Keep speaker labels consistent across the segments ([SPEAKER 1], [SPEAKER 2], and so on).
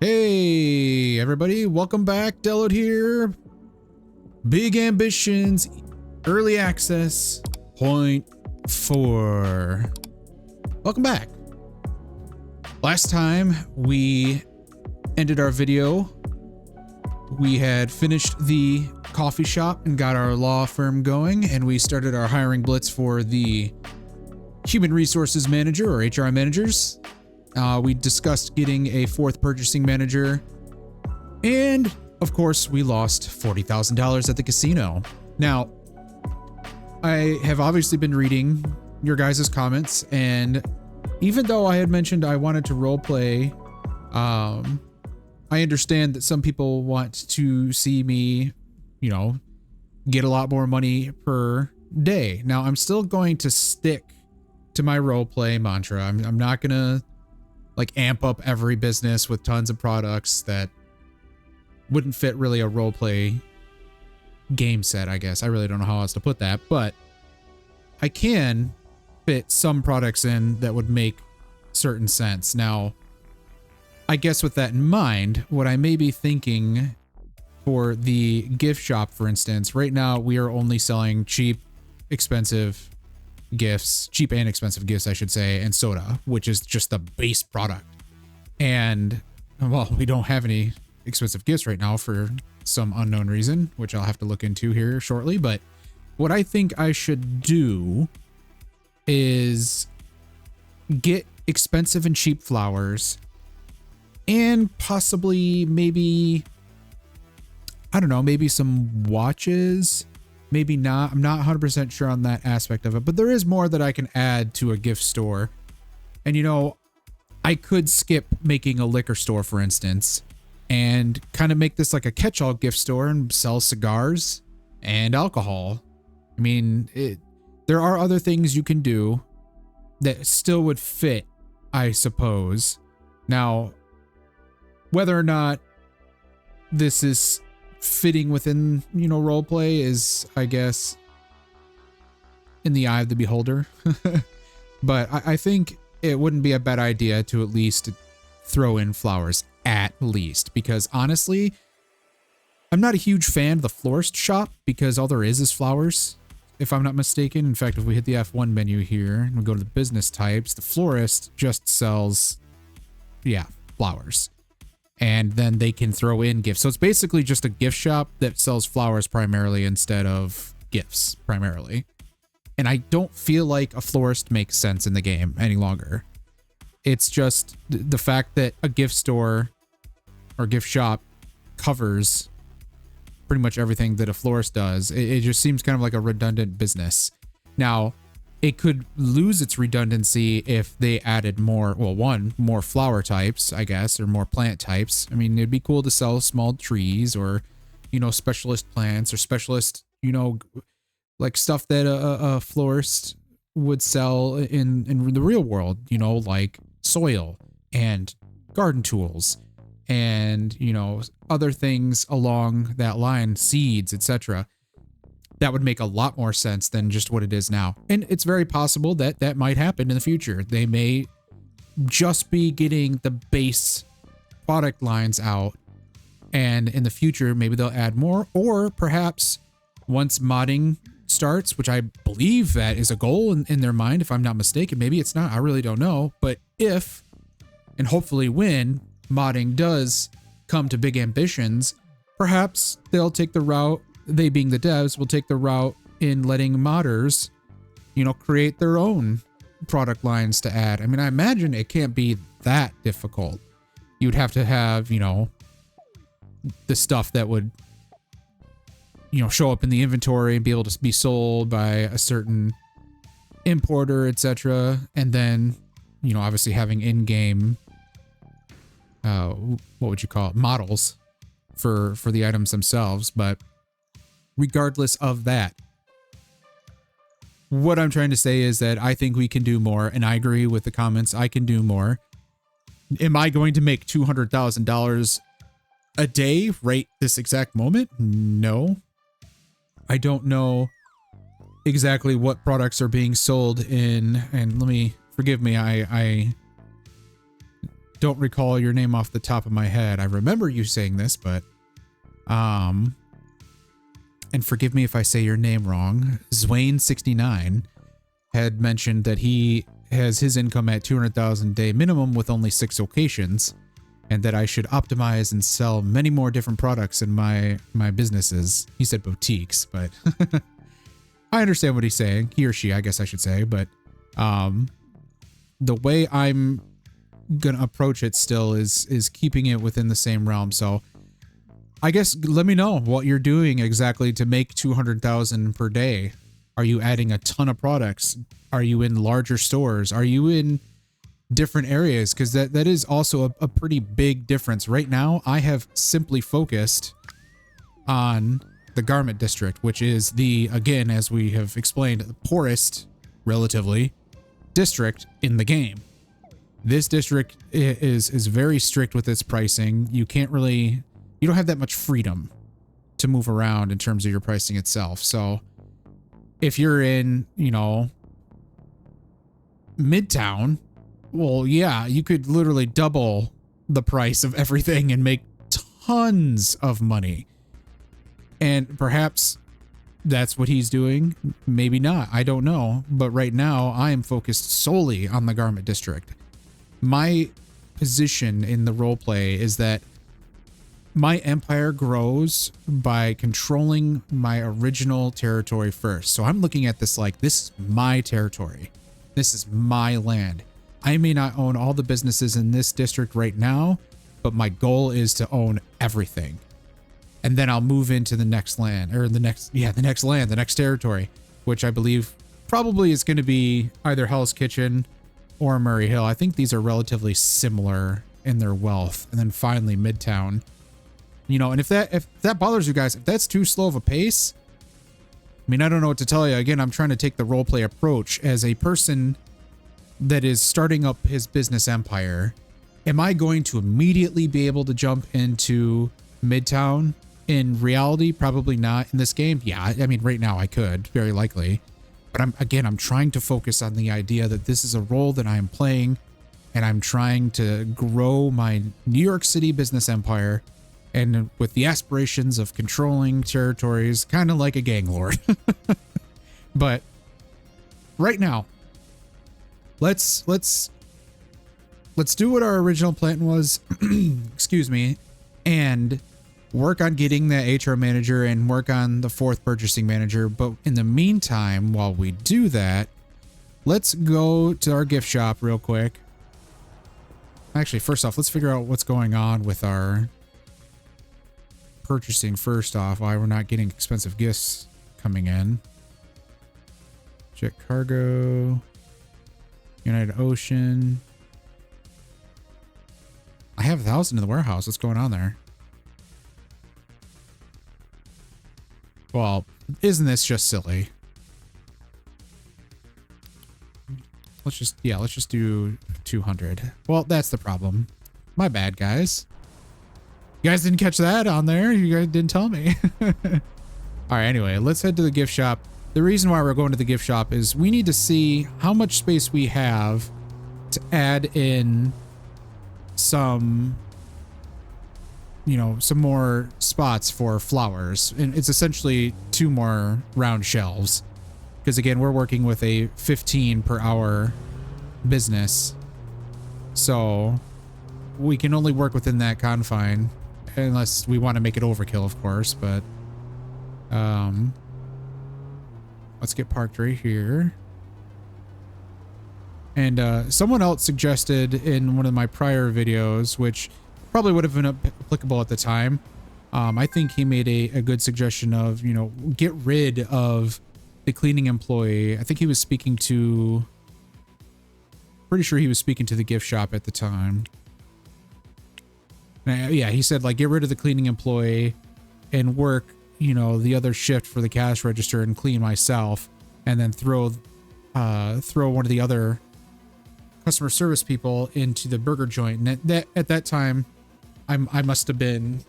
[SPEAKER 1] Hey everybody, welcome back. Delod here. Big Ambitions Early Access Point 4. Welcome back. Last time we ended our video, we had finished the coffee shop and got our law firm going, and we started our hiring blitz for the human resources manager or HR managers. We discussed getting a fourth purchasing manager, and of course we lost $40,000 at the casino. Now, I have obviously been reading your guys' comments, and even though I had mentioned I wanted to roleplay, I understand that some people want to see me, you know, get a lot more money per day. Now, I'm still going to stick to my roleplay mantra. I'm not gonna like amp up every business with tons of products that wouldn't fit really a roleplay game set, I guess. I really don't know how else to put that, but I can fit some products in that would make certain sense. Now, I guess with that in mind, what I may be thinking for the gift shop, for instance, right now we are only selling cheap, expensive gifts, cheap and expensive gifts, I should say, and soda, which is just the base product. And well, we don't have any expensive gifts right now for some unknown reason, which I'll have to look into here shortly. But what I think I should do is get expensive and cheap flowers, and possibly maybe, I don't know, maybe some watches. Maybe not. I'm not 100% sure on that aspect of it, but there is more that I can add to a gift store. And you know, I could skip making a liquor store, for instance, and kind of make this like a catch-all gift store and sell cigars and alcohol. I mean, there are other things you can do that still would fit, I suppose. Now, whether or not this is fitting within, you know, roleplay is, I guess, in the eye of the beholder. But I think it wouldn't be a bad idea to at least throw in flowers, at least, because honestly, I'm not a huge fan of the florist shop because all there is flowers, if I'm not mistaken. In fact, if we hit the F1 menu here and we go to the business types, the florist just sells, yeah, flowers. And then they can throw in gifts. So it's basically just a gift shop that sells flowers primarily instead of gifts primarily. And I don't feel like a florist makes sense in the game any longer. It's just the fact that a gift store or gift shop covers pretty much everything that a florist does. It just seems kind of like a redundant business. Now, it could lose its redundancy if they added more, well, more flower types, I guess, or more plant types. I mean, it'd be cool to sell small trees or, you know, specialist plants or specialist, you know, like stuff that a florist would sell in the real world, you know, like soil and garden tools and, you know, other things along that line, seeds, etc. That would make a lot more sense than just what it is now. And it's very possible that that might happen in the future. They may just be getting the base product lines out, and in the future, maybe they'll add more, or perhaps once modding starts, which I believe that is a goal in their mind, if I'm not mistaken. Maybe it's not, I really don't know. But if, and hopefully when, modding does come to Big Ambitions, perhaps they'll take the route, they being the devs, will take the route in letting modders, you know, create their own product lines to add. I mean, I imagine it can't be that difficult. You'd have to have, you know, the stuff that would, you know, show up in the inventory and be able to be sold by a certain importer, etc. And then, you know, obviously having in-game, what would you call it, models for the items themselves. But regardless of that, what I'm trying to say is that I think we can do more, and I agree with the comments. I can do more. Am I going to make $200,000 a day right this exact moment? No. I don't know exactly what products are being sold in, and let me, forgive me, I don't recall your name off the top of my head. I remember you saying this, but and forgive me if I say your name wrong. Zwain69 had mentioned that he has his income at 200,000 a day minimum with only 6 locations, and that I should optimize and sell many more different products in my businesses. He said boutiques, but I understand what he's saying. He or she, I guess I should say, but the way I'm gonna approach it still is keeping it within the same realm. So I guess let me know what you're doing exactly to make 200,000 per day. Are you adding a ton of products? Are you in larger stores? Are you in different areas? Because that is also a pretty big difference. Right now, I have simply focused on the garment district, which is the, again, as we have explained, the poorest, relatively, district in the game. This district is very strict with its pricing. You don't have that much freedom to move around in terms of your pricing itself. So if you're in, Midtown, well, yeah, you could literally double the price of everything and make tons of money. And perhaps that's what he's doing. Maybe not. I don't know. But right now, I am focused solely on the garment district. My position in the roleplay is that my empire grows by controlling my original territory first. So I'm looking at this like, this is my territory. This is my land. I may not own all the businesses in this district right now, but my goal is to own everything. And then I'll move into the next land, or the next territory, which I believe probably is going to be either Hell's Kitchen or Murray Hill. I think these are relatively similar in their wealth. And then finally Midtown. And if that bothers you guys, if that's too slow of a pace, I mean, I don't know what to tell you. Again, I'm trying to take the roleplay approach as a person that is starting up his business empire. Am I going to immediately be able to jump into Midtown? In reality, probably not. In this game, yeah, I mean, right now I could, very likely. But I'm trying to focus on the idea that this is a role that I am playing, and I'm trying to grow my New York City business empire, and with the aspirations of controlling territories, kind of like a gang lord. But right now, let's do what our original plan was. Excuse me, and work on getting that HR manager and work on the 4th purchasing manager. But in the meantime, while we do that, let's go to our gift shop real quick. Actually, first off, let's figure out what's going on with our purchasing first off, why we're not getting expensive gifts coming in. Check cargo, United Ocean. I have 1,000 in the warehouse. What's going on there? Well, isn't this just silly? Let's just do 200. Well, that's the problem. My bad, guys. You guys didn't catch that on there. You guys didn't tell me. All right, anyway, let's head to the gift shop. The reason why we're going to the gift shop is we need to see how much space we have to add in some, some more spots for flowers. And it's essentially 2 more round shelves. Because again, we're working with a 15 per hour business. So we can only work within that confine. Unless we want to make it overkill, of course, but let's get parked right here. And someone else suggested in one of my prior videos, which probably would have been applicable at the time. I think he made a good suggestion of, get rid of the cleaning employee. I think he was speaking to, pretty sure he was speaking to the gift shop at the time. Yeah, he said, like, get rid of the cleaning employee and work, the other shift for the cash register and clean myself, and then throw one of the other customer service people into the burger joint. And at that time, I must have been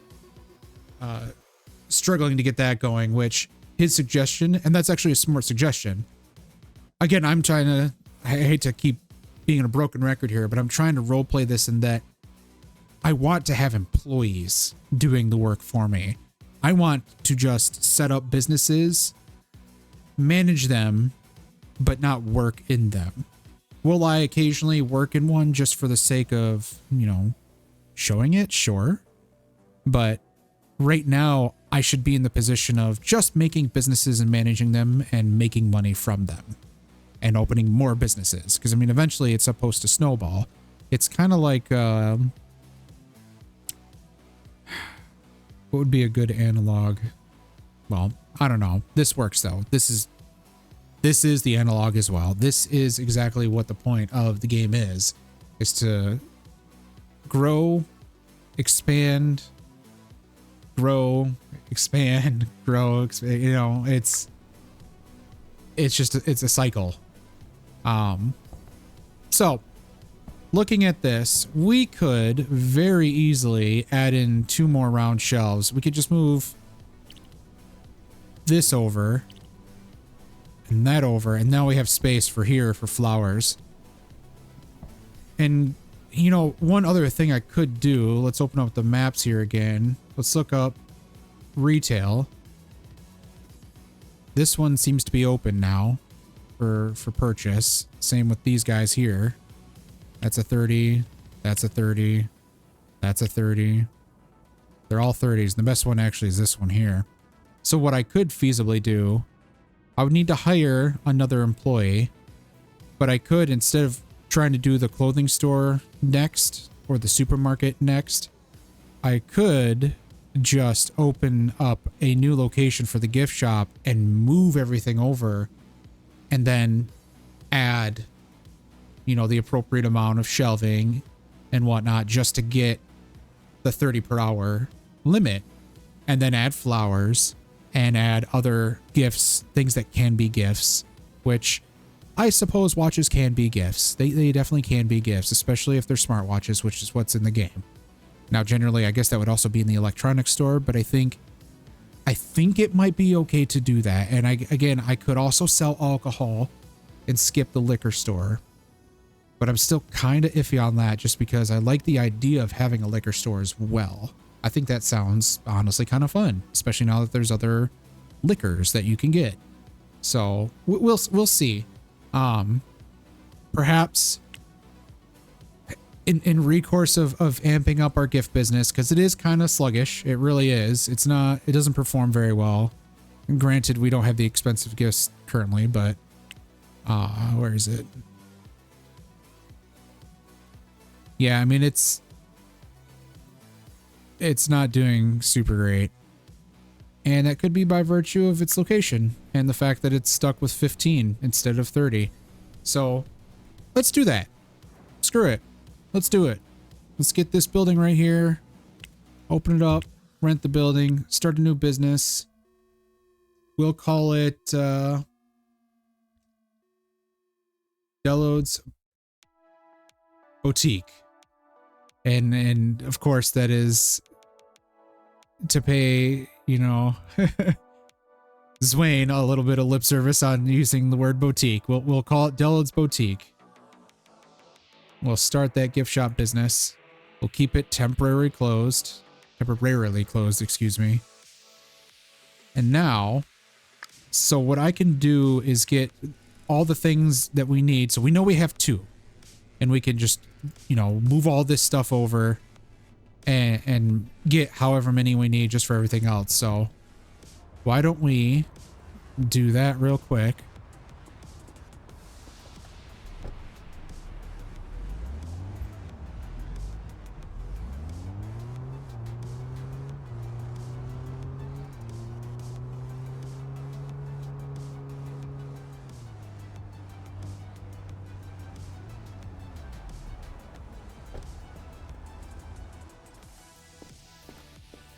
[SPEAKER 1] struggling to get that going, which his suggestion, and that's actually a smart suggestion. Again, I hate to keep being a broken record here, but I'm trying to role play this in that I want to have employees doing the work for me. I want to just set up businesses, manage them, but not work in them. Will I occasionally work in one just for the sake of, you know, showing it? Sure. But right now, I should be in the position of just making businesses and managing them and making money from them and opening more businesses. Because, I mean, eventually it's supposed to snowball. It's kind of like, what would be a good analog? Well, I don't know. This works though. This is the analog as well. This is exactly what the point of the game is to grow, expand, grow, expand, grow, expand, you know, it's just, it's a cycle. So looking at this, we could very easily add in 2 more round shelves. We could just move this over and that over, and now we have space for here for flowers. And you know, one other thing I could do, let's open up the maps here again. Let's look up retail. This one seems to be open now for purchase. Same with these guys here. That's a 30, that's a 30, that's a 30. They're all 30s. The best one actually is this one here. So what I could feasibly do, I would need to hire another employee, but I could, instead of trying to do the clothing store next or the supermarket next, I could just open up a new location for the gift shop and move everything over and then add, you know, the appropriate amount of shelving and whatnot just to get the 30 per hour limit, and then add flowers and add other gifts, things that can be gifts, which I suppose watches can be gifts. They definitely can be gifts, especially if they're smartwatches, which is what's in the game. Now, generally, I guess that would also be in the electronics store, but I think it might be okay to do that. And I could also sell alcohol and skip the liquor store, but I'm still kind of iffy on that just because I like the idea of having a liquor store as well. I think that sounds honestly kind of fun, especially now that there's other liquors that you can get. So we'll see. Perhaps in recourse of amping up our gift business, because it is kind of sluggish. It really is. It doesn't perform very well. And granted, we don't have the expensive gifts currently, but where is it? Yeah, I mean, it's not doing super great. And that could be by virtue of its location and the fact that it's stuck with 15 instead of 30. So let's do that. Screw it. Let's do it. Let's get this building right here. Open it up, rent the building, start a new business. We'll call it Deload's Boutique. And of course that is to pay, you know, Zwain a little bit of lip service on using the word boutique. We'll call it Deload's Boutique. We'll start that gift shop business. We'll keep it temporarily closed, excuse me. And now, so what I can do is get all the things that we need. So we know we have 2, and we can just, you know, move all this stuff over and get however many we need just for everything else. So why don't we do that real quick?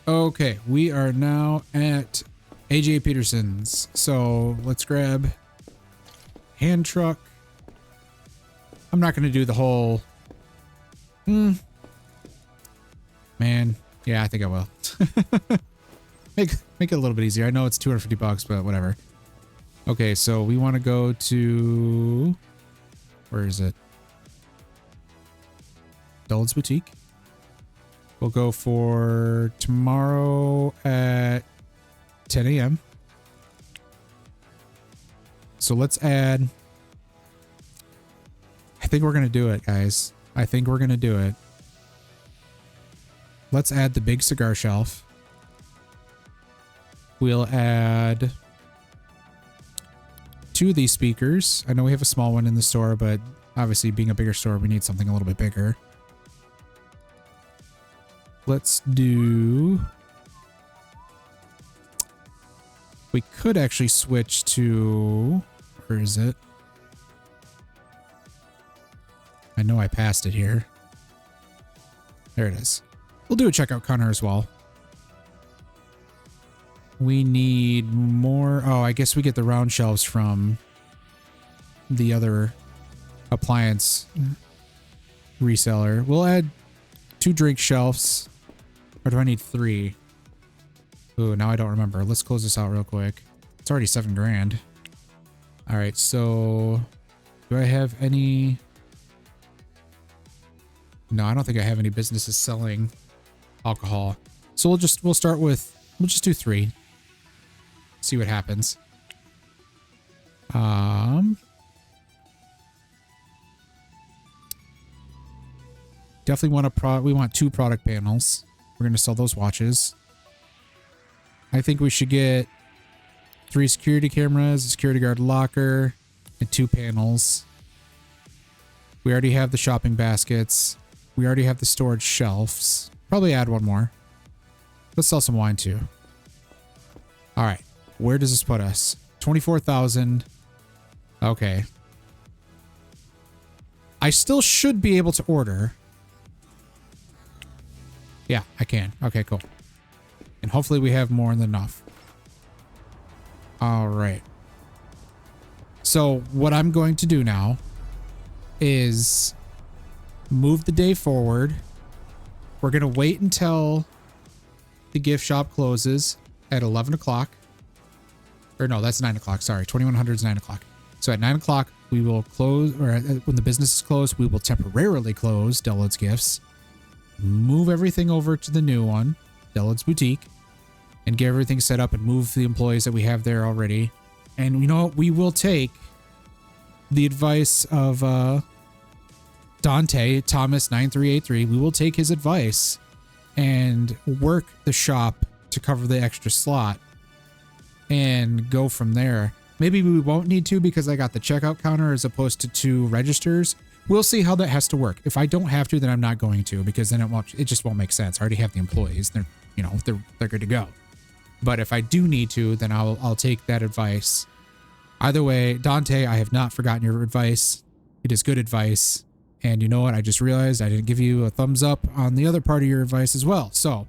[SPEAKER 1] Okay, we are now at AJ Peterson's. So let's grab hand truck. I'm not going to do the whole... Man, yeah, I think I will. make it a little bit easier. I know it's $250, but whatever. Okay, so we want to go to... Where is it? Deload's Boutique. We'll go for tomorrow at 10 a.m. So let's add... I think we're going to do it, guys. I think we're going to do it. Let's add the big cigar shelf. We'll add 2 of these speakers. I know we have a small one in the store, but obviously being a bigger store, we need something a little bit bigger. Let's do... We could actually switch to... Where is it? I know I passed it here. There it is. We'll do a checkout counter as well. We need more... Oh, I guess we get the round shelves from the other appliance reseller. We'll add 2 drink shelves. Or do I need 3? Ooh, now I don't remember. Let's close this out real quick. It's already 7 grand. All right, so do I have any... No, I don't think I have any businesses selling alcohol. So we'll just do 3. See what happens. Definitely want we want 2 product panels. We're going to sell those watches. I think we should get 3 security cameras, a security guard locker, and 2 panels. We already have the shopping baskets. We already have the storage shelves. Probably add 1 more. Let's sell some wine too. All right. Where does this put us? 24,000. Okay. I still should be able to order. Yeah, I can. Okay, cool. And hopefully we have more than enough. All right. So what I'm going to do now is move the day forward. We're going to wait until the gift shop closes at 11 o'clock. Or no, that's 9 o'clock. Sorry, 2100 is 9 o'clock. So at 9 o'clock, we will close, or when the business is closed, we will temporarily close Deload's Gifts, move everything over to the new one, Deload's Boutique, and get everything set up and move the employees that we have there already. And you know what? We will take the advice of Dante, Thomas 9383. We will take his advice and work the shop to cover the extra slot and go from there. Maybe we won't need to because I got the checkout counter as opposed to 2 registers. We'll see how that has to work. If I don't have to, then I'm not going to, because then it just won't make sense. I already have the employees. They're, you know, they're good to go. But if I do need to, then I'll take that advice. Either way, Dante, I have not forgotten your advice. It is good advice. And you know what? I just realized I didn't give you a thumbs up on the other part of your advice as well. So,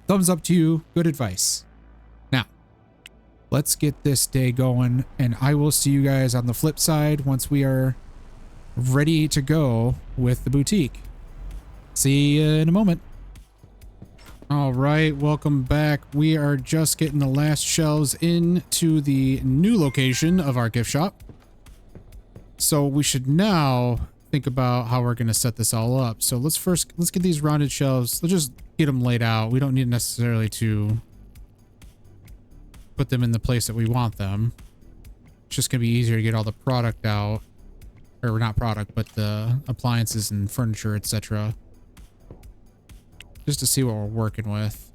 [SPEAKER 1] thumbs up to you. Good advice. Now, let's get this day going, and I will see you guys on the flip side once we are ready to go with the boutique. See you in a moment. All right, welcome back. We are just getting the last shelves into the new location of our gift shop. So we should now think about how we're going to set this all up. So let's get these rounded shelves. Let's just get them laid out. We don't need necessarily to put them in the place that we want them. It's just going to be easier to get all the product out. Or not product, but the appliances and furniture, etc. Just to see what we're working with.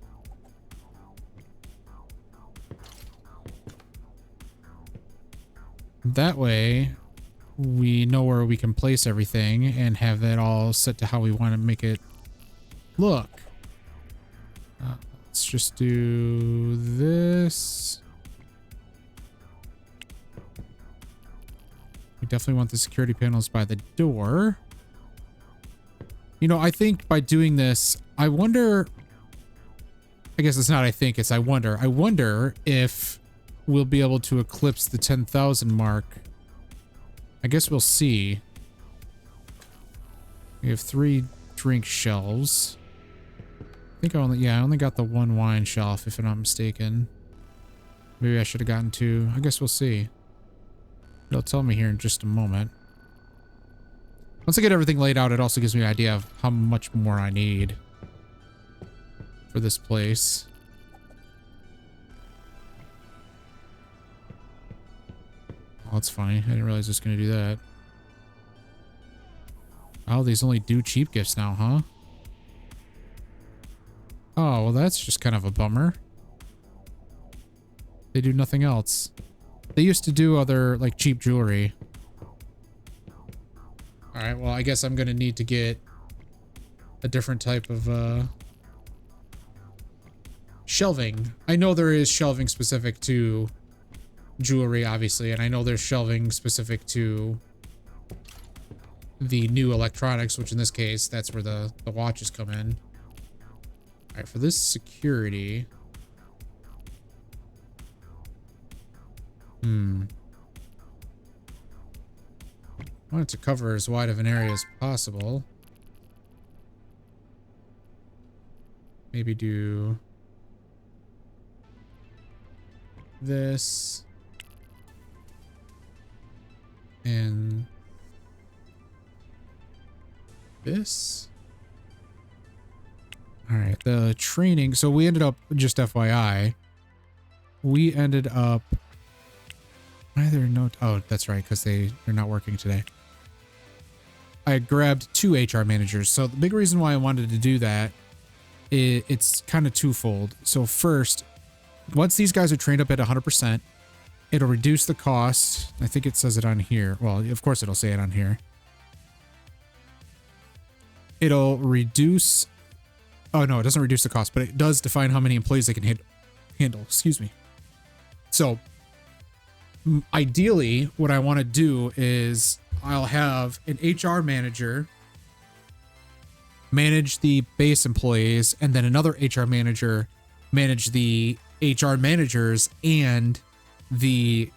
[SPEAKER 1] That way, we know where we can place everything and have that all set to how we want to make it look. Let's just do this. We definitely want the security panels by the door. You know, I think by doing this, I wonder... I guess it's not I think, it's I wonder. I wonder if we'll be able to eclipse the 10,000 mark. I guess we'll see. We have 3 drink shelves. I think I only got the 1 wine shelf, if I'm not mistaken. Maybe I should have gotten 2. I guess we'll see. It'll tell me here in just a moment. Once I get everything laid out, it also gives me an idea of how much more I need. for this place. Oh, that's funny. I didn't realize it was going to do that. Oh, these only do cheap gifts now, huh? Oh, well, that's just kind of a bummer. They do nothing else. They used to do other, like, cheap jewelry. Alright, well, I guess I'm going to need to get a different type of, shelving. I know there is shelving specific to jewelry, obviously, and I know there's shelving specific to the new electronics, which in this case, that's where the watches come in. All right, for this security. I want it to cover as wide of an area as possible. Maybe do this and this. All right, the training. So we ended up, just FYI, we ended up either no. Oh, that's right, because they're not working today. I grabbed 2 HR managers. So the big reason why I wanted to do that, it's kind of twofold. So first, once these guys are trained up at 100%, it'll reduce the cost. I think it says it on here. Well, of course it'll say it on here. It'll reduce. Oh, no, it doesn't reduce the cost, but it does define how many employees they can handle. Excuse me. So ideally, what I want to do is I'll have an HR manager manage the base employees, and then another HR manager manage the HR managers and the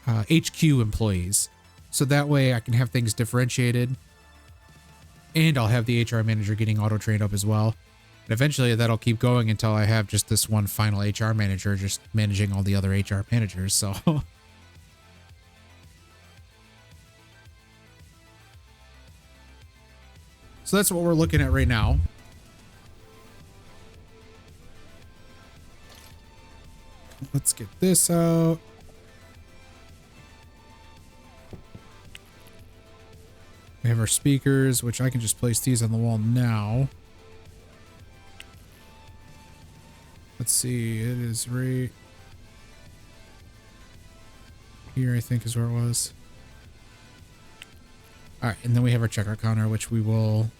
[SPEAKER 1] HQ employees. So that way I can have things differentiated, and I'll have the HR manager getting auto-trained up as well. And eventually that'll keep going until I have just this one final HR manager just managing all the other HR managers. So so that's what we're looking at right now. Let's get this out. We have our speakers, which I can just place these on the wall now. Let's see, it is right here, I think is where it was. All right, and then we have our checkout counter, which we will...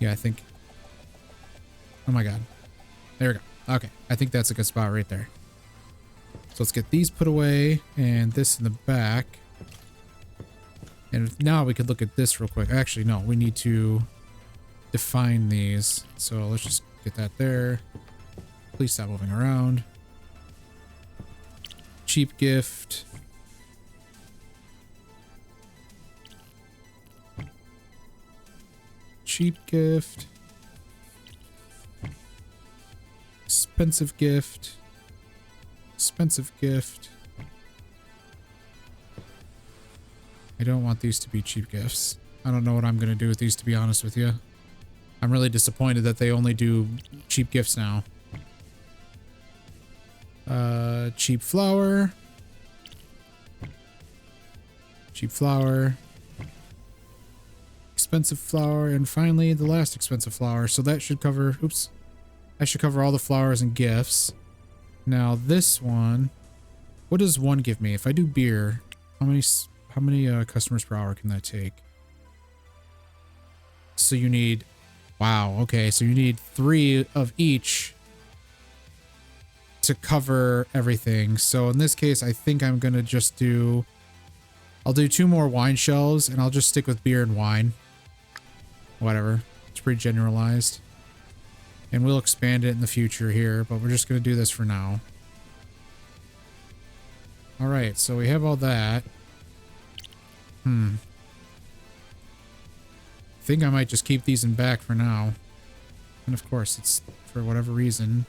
[SPEAKER 1] Yeah, I think... Oh my God. There we go. Okay, I think that's a good spot right there. So let's get these put away and this in the back. And now we could look at this real quick. Actually, no, we need to define these. So let's just get that there. Please stop moving around. Cheap gift. Cheap gift. Expensive gift. Expensive gift. I don't want these to be cheap gifts. I don't know what I'm going to do with these, to be honest with you. I'm really disappointed that they only do cheap gifts now. Cheap flour. Cheap flour. Expensive flour. And finally, the last expensive flour. So that should cover... Oops. That should cover all the flowers and gifts. Now, this one... What does one give me? If I do beer, how many customers per hour can that take? So you need... Wow, okay, so you need 3 of each to cover everything. So in this case, I think I'm going to just do... I'll do 2 more wine shelves, and I'll just stick with beer and wine. Whatever. It's pretty generalized. And we'll expand it in the future here, but we're just going to do this for now. Alright, so we have all that. I think I might just keep these in back for now. And of course, it's for whatever reason.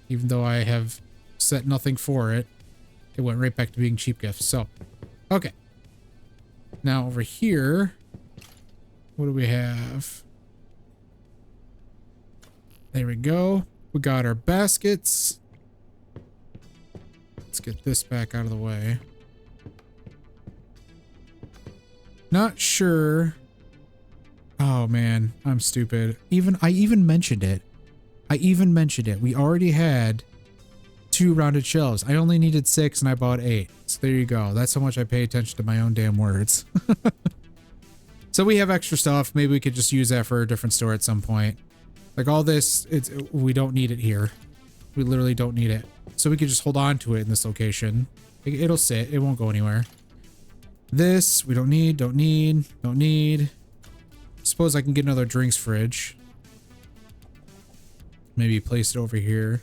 [SPEAKER 1] Even though I have set nothing for it, it went right back to being cheap gifts. So, okay. Now over here, what do we have? There we go. We got our baskets. Let's get this back out of the way. Not sure. Oh man, I'm stupid. I even mentioned it. We already had 2 rounded shelves. I only needed 6 and I bought 8. So there you go. That's how much I pay attention to my own damn words. So we have extra stuff. Maybe we could just use that for a different store at some point. Like all this, we don't need it here. We literally don't need it. So we could just hold on to it in this location. It'll sit. It won't go anywhere. This, we don't need. Suppose I can get another drinks fridge. Maybe place it over here.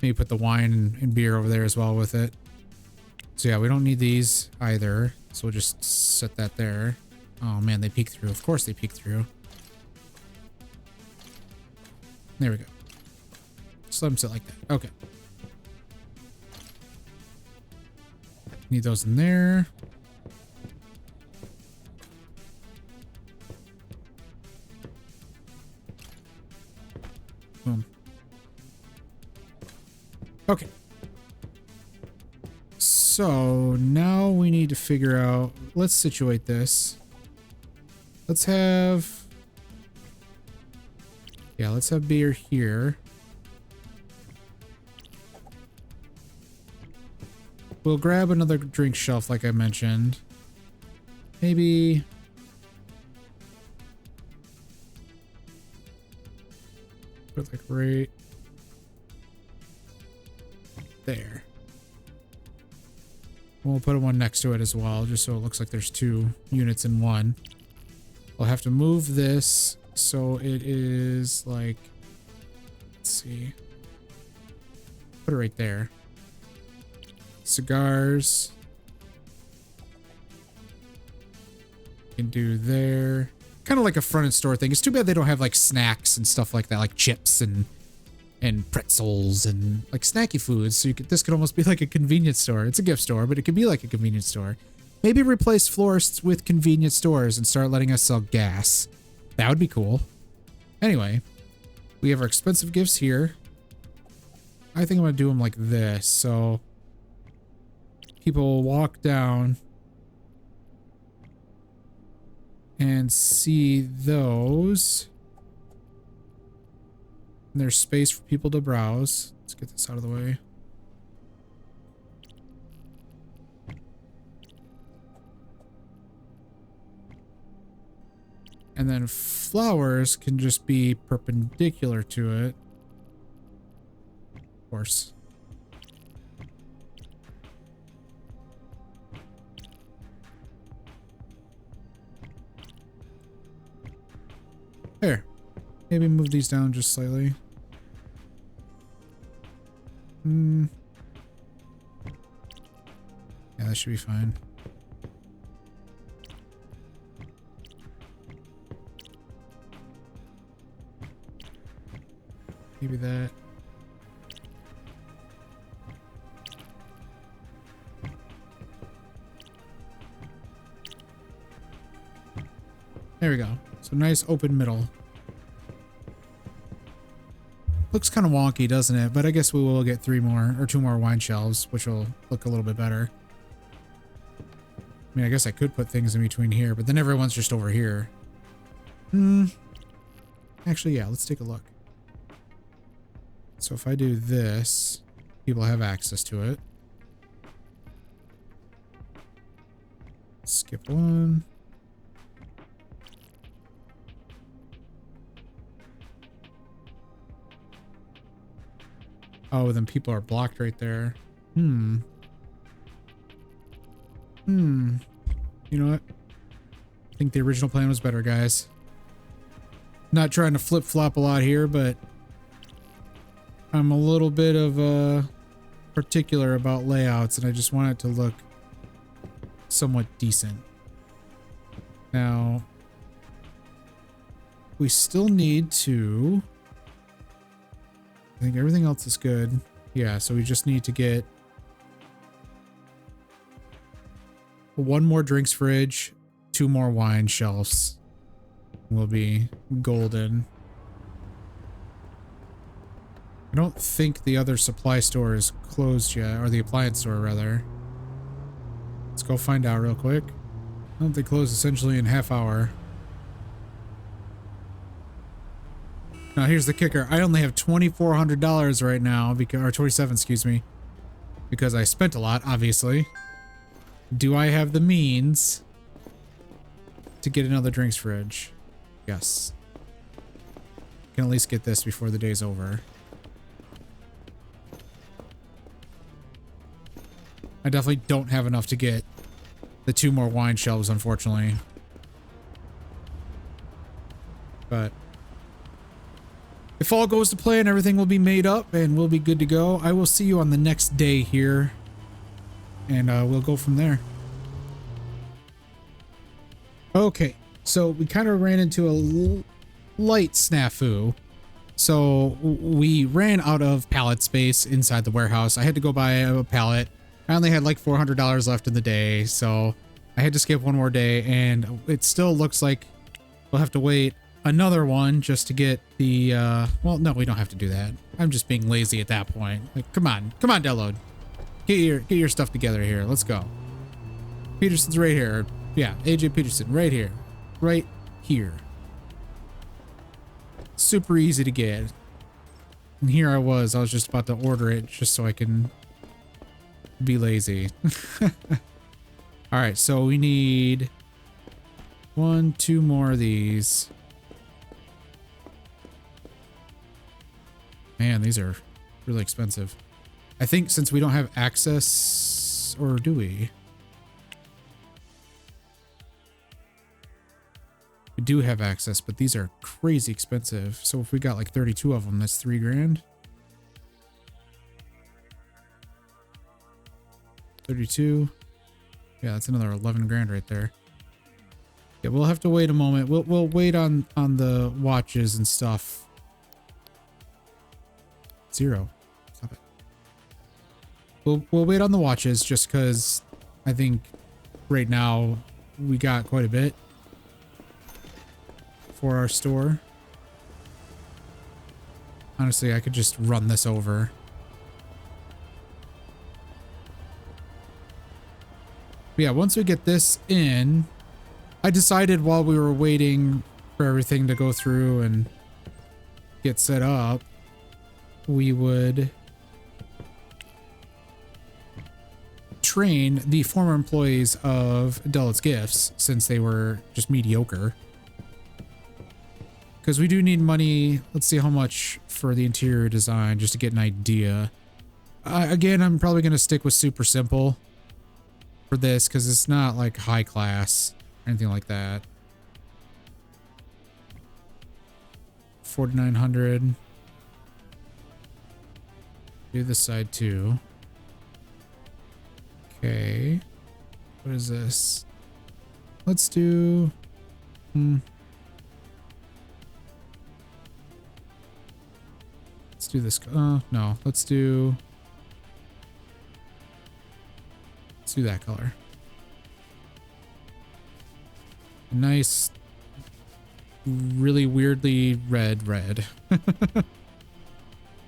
[SPEAKER 1] Maybe put the wine and beer over there as well with it. So yeah, we don't need these either. So we'll just set that there. Oh man, they peek through. Of course they peek through. There we go. Just let them sit like that. Okay. Need those in there. Boom. Okay. So now we need to figure out, let's situate this. Let's have beer here. We'll grab another drink shelf like I mentioned. Maybe put like right there. We'll put one next to it as well, just so it looks like there's 2 units in one. We'll have to move this so it is like, let's see, put it right there. Cigars. Can do there. Kind of like a front and store thing. It's too bad they don't have like snacks and stuff like that, like chips and pretzels and like snacky foods. So this could almost be like a convenience store. It's a gift store, but it could be like a convenience store. Maybe replace florists with convenience stores and start letting us sell gas. That would be cool. Anyway, we have our expensive gifts here. I think I'm going to do them like this. So people will walk down and see those. And there's space for people to browse. Let's get this out of the way. And then flowers can just be perpendicular to it. Of course. There. Maybe move these down just slightly. Yeah, that should be fine. Maybe that. There we go. So nice open middle. Looks kind of wonky, doesn't it? But I guess we will get 3 more or 2 more wine shelves, which will look a little bit better. I mean, I guess I could put things in between here, but then everyone's just over here. Actually, yeah, let's take a look. So if I do this, people have access to it. Skip one. Oh, then people are blocked right there. You know what? I think the original plan was better, guys. Not trying to flip-flop a lot here, but I'm a little bit of particular about layouts, and I just want it to look somewhat decent. Now, we still need to... I think everything else is good. Yeah, so we just need to get 1 more drinks fridge, 2 more wine shelves. Will be golden. I don't think the other supply store is closed yet, or the appliance store rather. Let's go find out real quick. I don't think they close essentially in half hour. Now here's the kicker. I only have $2,400 right now, because, or 27, excuse me, because I spent a lot, obviously. Do I have the means to get another drinks fridge? Yes. Can at least get this before the day's over. I definitely don't have enough to get the 2 more wine shelves, unfortunately. But if all goes to plan, everything will be made up and we'll be good to go. I will see you on the next day here, and we'll go from there. Okay, so we kind of ran into a light snafu. So we ran out of pallet space inside the warehouse. I had to go buy a pallet. I only had like $400 left in the day, so I had to skip one more day, and it still looks like we'll have to wait another one just to get the, well, no, we don't have to do that. I'm just being lazy at that point. Like, come on, Delode. Get your stuff together here. Let's go. Peterson's right here. Yeah, AJ Peterson, right here. Right here. Super easy to get. And here I was just about to order it just so I can be lazy. All right, so we need 1, 2 more of these. Man, these are really expensive. I think since we don't have access, or do we? We do have access, but these are crazy expensive. So if we got like 32 of them, that's $3 grand. 32. Yeah, that's another 11 grand right there. Yeah, we'll have to wait a moment. We'll wait on the watches and stuff. 0. Stop it. We'll wait on the watches just because I think right now we got quite a bit for our store. Honestly, I could just run this over. But yeah, once we get this in, I decided while we were waiting for everything to go through and get set up, we would train the former employees of Delode's Gifts, since they were just mediocre. Because we do need money. Let's see how much for the interior design, just to get an idea. Again, I'm probably going to stick with super simple for this, because it's not like high class or anything like that. 4,900. Do this side too. Okay. What is this? Let's do... Let's do this. No. Let's do that color. Nice, really weirdly red.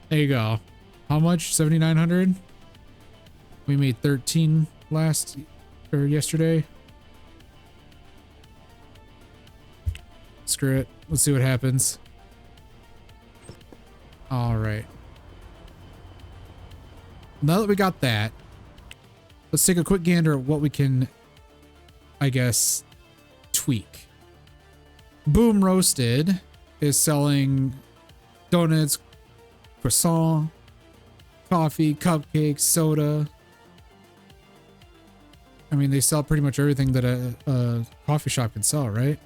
[SPEAKER 1] There you go. How much? 7,900? We made 13 yesterday. Screw it. Let's see what happens. All right. Now that we got that, let's take a quick gander at what we can, I guess, tweak. Boom Roasted is selling donuts, croissant, coffee, cupcakes, soda. I mean, they sell pretty much everything that a coffee shop can sell, right?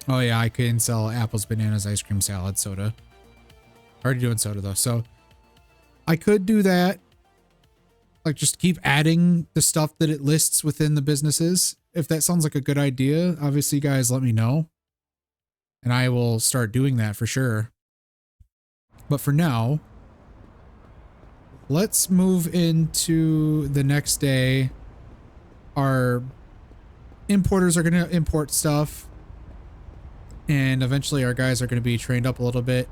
[SPEAKER 1] Oh yeah, I can sell apples, bananas, ice cream, salad, soda. Already doing soda though, so I could do that. Like, just keep adding the stuff that it lists within the businesses. If that sounds like a good idea, obviously, guys, let me know. And I will start doing that for sure. But for now, let's move into the next day. Our importers are going to import stuff. And eventually our guys are going to be trained up a little bit.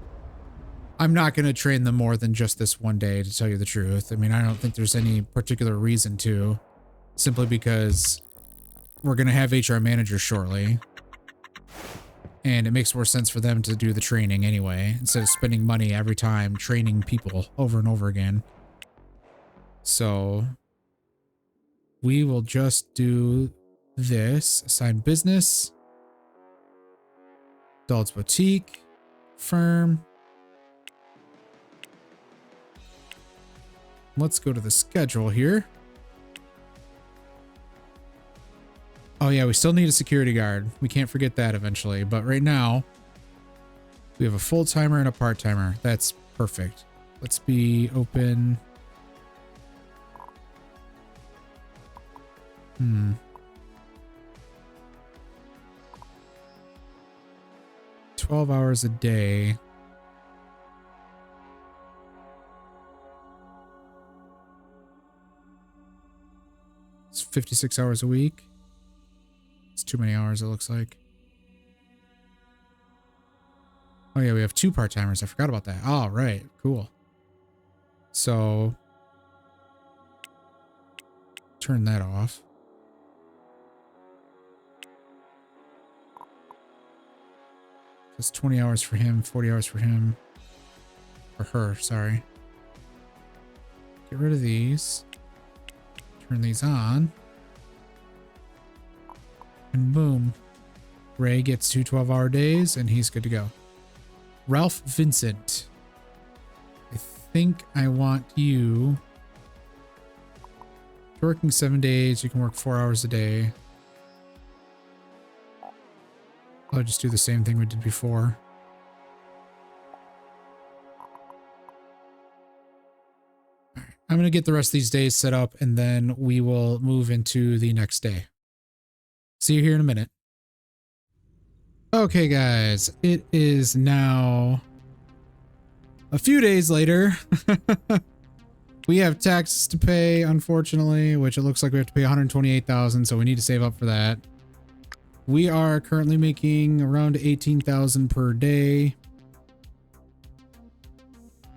[SPEAKER 1] I'm not going to train them more than just this one day, to tell you the truth. I mean, I don't think there's any particular reason to, simply because we're going to have HR managers shortly. And it makes more sense for them to do the training anyway, instead of spending money every time training people over and over again. So we will just do this. Assign business. Adults Boutique. Firm. Let's go to the schedule here. Oh yeah, we still need a security guard. We can't forget that eventually. But right now, we have a full-timer and a part-timer. That's perfect. Let's be open. 12 hours a day. It's 56 hours a week. It's too many hours, it looks like. Oh yeah, we have 2 part-timers. I forgot about that. Oh, right. Cool. So turn that off. That's 20 hours for him, 40 hours for him. For her, sorry. Get rid of these. Turn these on. And boom. Ray gets 2 12-hour days and he's good to go. Ralph Vincent. I think I want you. If you're working 7 days, you can work 4 hours a day. I'll just do the same thing we did before. I'm going to get the rest of these days set up and then we will move into the next day. See you here in a minute. Okay, guys, it is now a few days later. We have taxes to pay, unfortunately, which it looks like we have to pay $128,000, so we need to save up for that. We are currently making around $18,000 per day.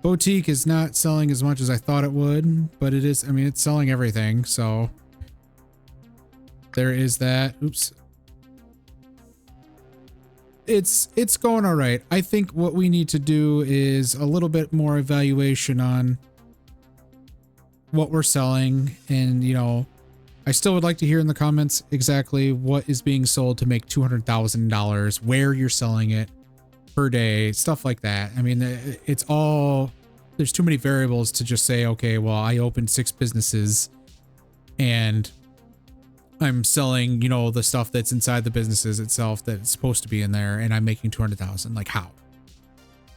[SPEAKER 1] Boutique is not selling as much as I thought it would, but it is, I mean, it's selling everything, so there is that. Oops. It's going all right. I think what we need to do is a little bit more evaluation on what we're selling, and, you know, I still would like to hear in the comments exactly what is being sold to make $200,000, where you're selling it per day, stuff like that. I mean, it's all, there's too many variables to just say, okay, well, I opened 6 businesses and I'm selling, you know, the stuff that's inside the businesses itself that's supposed to be in there, and I'm making 200,000. Like, how?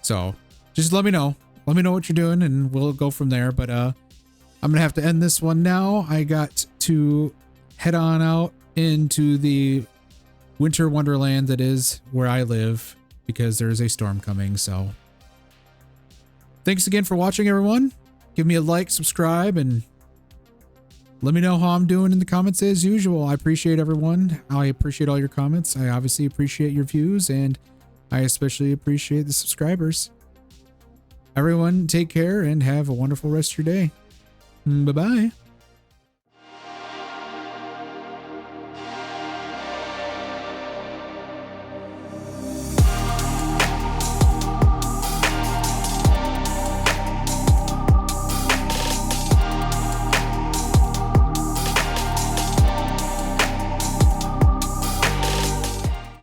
[SPEAKER 1] So just let me know what you're doing and we'll go from there. But I'm gonna have to end this one now. I got to head on out into the winter wonderland that is where I live, because there is a storm coming. So thanks again for watching, everyone. Give me a like, subscribe, and let me know how I'm doing in the comments as usual. I appreciate everyone. I appreciate all your comments. I obviously appreciate your views, and I especially appreciate the subscribers. Everyone, take care and have a wonderful rest of your day. Bye-bye.